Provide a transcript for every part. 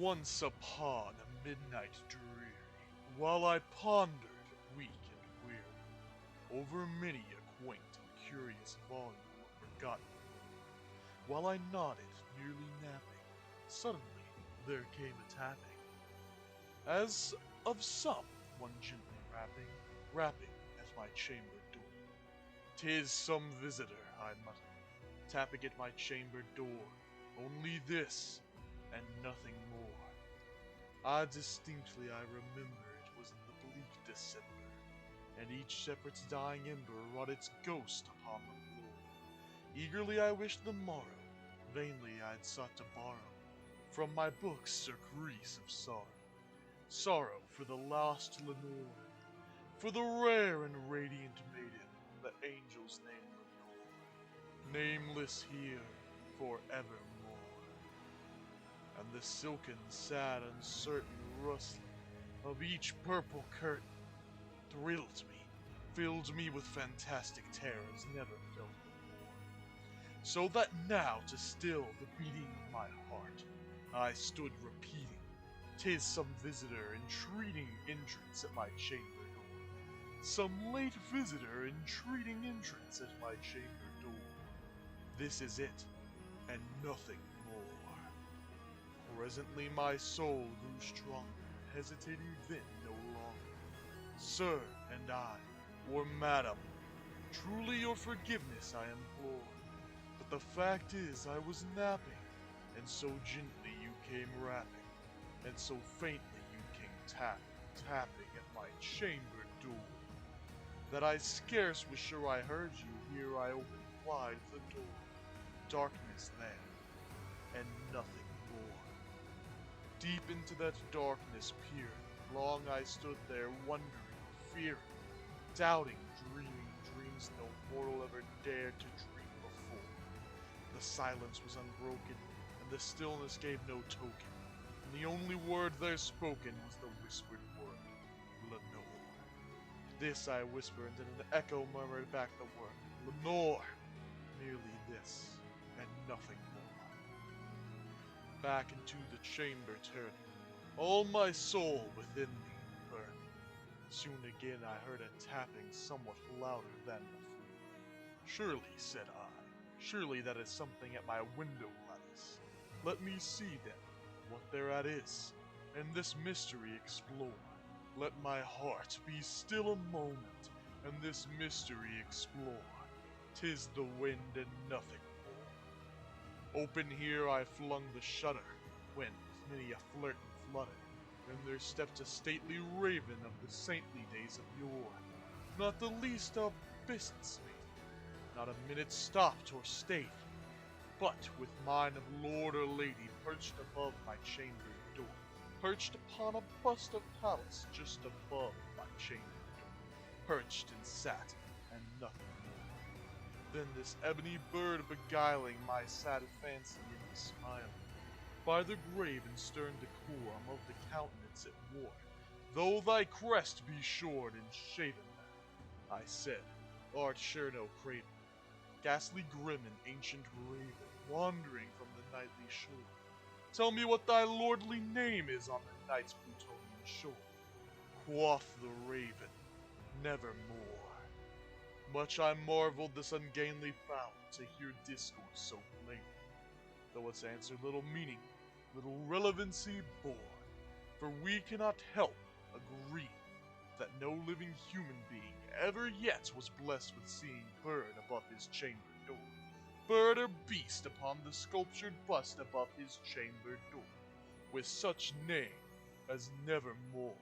Once upon a midnight dreary, while I pondered, weak and weary, over many a quaint and curious volume of forgotten lore, while I nodded, nearly napping, suddenly there came a tapping, as of some one gently rapping at my chamber door. "'Tis some visitor," I muttered, tapping at my chamber door. Only this, and nothing more. Distinctly I remember it was in the bleak December, and each shepherd's dying ember wrought its ghost upon the floor. Eagerly I wished the morrow, vainly I'd sought to borrow from my books surcease of sorrow. Sorrow for the lost Lenore, for the rare and radiant maiden, the angel's name Lenore, nameless here forevermore. And the silken, sad, uncertain rustling of each purple curtain thrilled me, filled me with fantastic terrors never felt before. So that now, to still the beating of my heart, I stood repeating, "'Tis some visitor entreating entrance at my chamber door. Some late visitor entreating entrance at my chamber door. This is it, and nothing more." Presently my soul grew stronger, hesitating then no longer. "Sir," and I, or "Madam, truly your forgiveness I implore. But the fact is I was napping, and so gently you came rapping, and so faintly you came tapping at my chamber door, that I scarce was sure I heard you. Here I opened wide the door. Darkness there, and nothing more. Deep into that darkness peering, long I stood there wondering, fearing, doubting, dreaming dreams no mortal ever dared to dream before. The silence was unbroken, and the stillness gave no token, and the only word there spoken was the whispered word, "Lenore." This I whispered, and an echo murmured back the word, "Lenore." Merely this, and nothing more. Back into the chamber turning, all my soul within me burning. Soon again I heard a tapping somewhat louder than before. "Surely," said I, "surely that is something at my window lattice. Let me see then what thereat is, and this mystery explore. Let my heart be still a moment, and this mystery explore. 'Tis the wind and nothing more." Open here I flung the shutter, when, with many a flirt and flutter, in there stepped a stately raven of the saintly days of yore, not the least of business made, not a minute stopped or stayed, but with mine of lord or lady perched above my chamber door, perched upon a bust of Pallas just above my chamber door, perched and sat, and nothing more. Then this ebony bird beguiling my sad fancy into smiling, by the grave and stern decorum of the countenance it wore, "Though thy crest be shorn and shaven, thou," I said, "art sure no craven, ghastly grim and ancient raven, wandering from the nightly shore. Tell me what thy lordly name is on the night's Plutonian shore." Quoth the raven, "Nevermore." Much I marveled this ungainly fowl to hear discourse so plainly, though its answer little meaning, little relevancy bore, for we cannot help agreeing that no living human being ever yet was blessed with seeing bird above his chamber door, bird or beast upon the sculptured bust above his chamber door, with such name as Nevermore.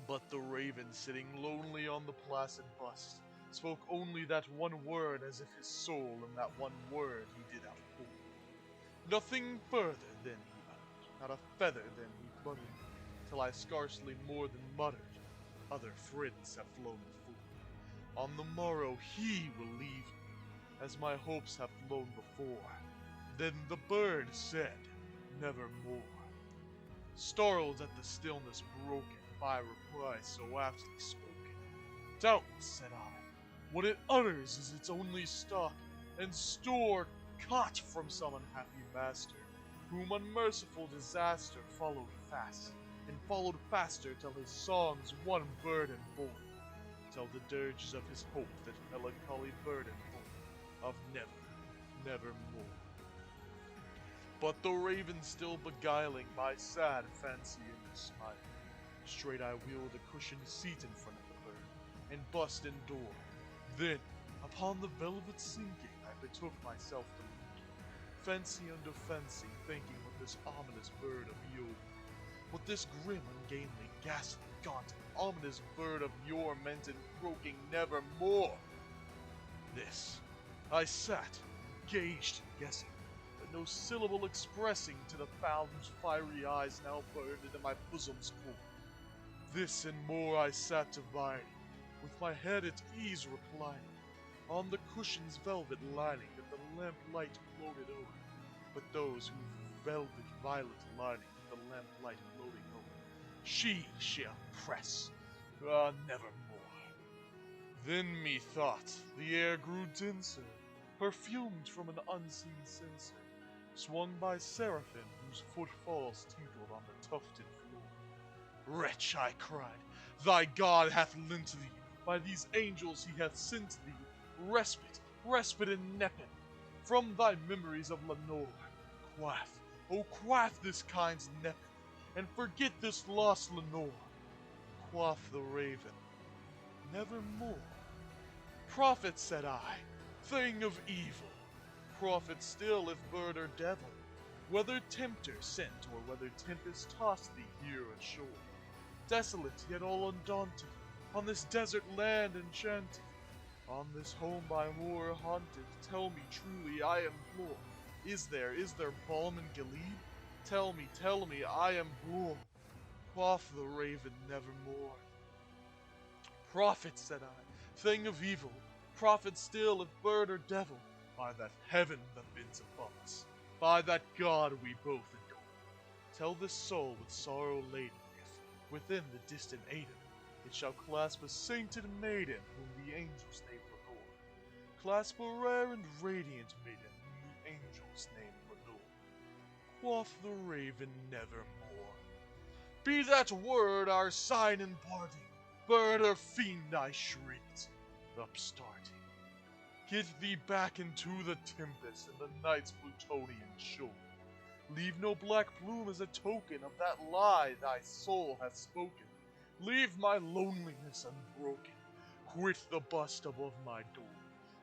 But the raven, sitting lonely on the placid bust, spoke only that one word, as if his soul in that one word he did outpour. Nothing further then he uttered, not a feather then he fluttered, till I scarcely more than muttered, "Other friends have flown before. On the morrow he will leave me, as my hopes have flown before." Then the bird said, "Nevermore." Startled at the stillness broken by reply so aptly spoken, "Doubtless," said I, "what it utters is its only stock and store caught from some unhappy master, whom unmerciful disaster followed fast, and followed faster till his songs one burden bore, till the dirges of his hope that melancholy burden bore, of nevermore. But the raven still beguiling my sad fancy into smile, straight I wheeled a cushioned seat in front of the bird, and bust in door. Then, upon the velvet sinking, I betook myself to look, fancy under fancy, thinking what this ominous bird of yore, what this grim, ungainly, ghastly, gaunt, and ominous bird of yore meant in croaking nevermore. This, I sat, engaged in guessing, but no syllable expressing to the fowl whose fiery eyes now burned into my bosom's core. This and more I sat dividing, with my head at ease reclining, on the cushion's velvet lining that the lamplight floated o'er, but those who velvet violet lining that the lamplight floating o'er, she shall press, nevermore. Then methought the air grew denser, perfumed from an unseen censer, swung by seraphim whose footfalls tinkled on the tufted floor. Wretch, I cried, thy God hath lent thee, by these angels he hath sent thee, respite and nepenthe, from thy memories of Lenore. Quaff, oh quaff this kind's nepenthe, and forget this lost Lenore. Quoth the raven, nevermore. Prophet, said I, thing of evil, prophet still if bird or devil, whether tempter sent or whether tempest tossed thee here ashore, desolate yet all undaunted, on this desert land enchanted, on this home by moor haunted, tell me truly, I implore, is there balm in Gilead? Tell me, I implore. Quoth the raven, nevermore. Prophet, said I, thing of evil, prophet still if bird or devil, by that heaven that bids above us, by that God we both adore, tell this soul with sorrow laden, if, within the distant Aidenn, it shall clasp a sainted maiden whom the angels name Lenore, clasp a rare and radiant maiden whom the angels name Lenore. Quoth the raven, nevermore. Be that word our sign in parting, bird or fiend, I shrieked, upstarting. Get thee back into the tempest and the night's Plutonian shore. Leave no black plume as a token of that lie thy soul hath spoken. Leave my loneliness unbroken. Quit the bust above my door.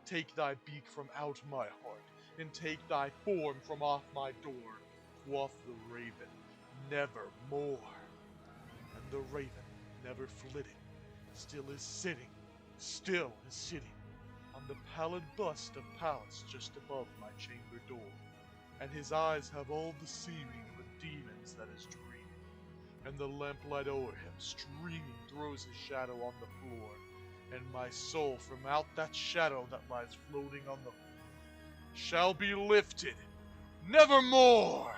Take thy beak from out my heart, and take thy form from off my door. Quoth the raven, nevermore. And the raven, never flitting, still is sitting, on the pallid bust of Pallas just above my chamber door, and his eyes have all the seeming of a demon's that is dreaming, and the lamplight o'er him streaming throws his shadow on the floor, and my soul from out that shadow that lies floating on the floor shall be lifted nevermore.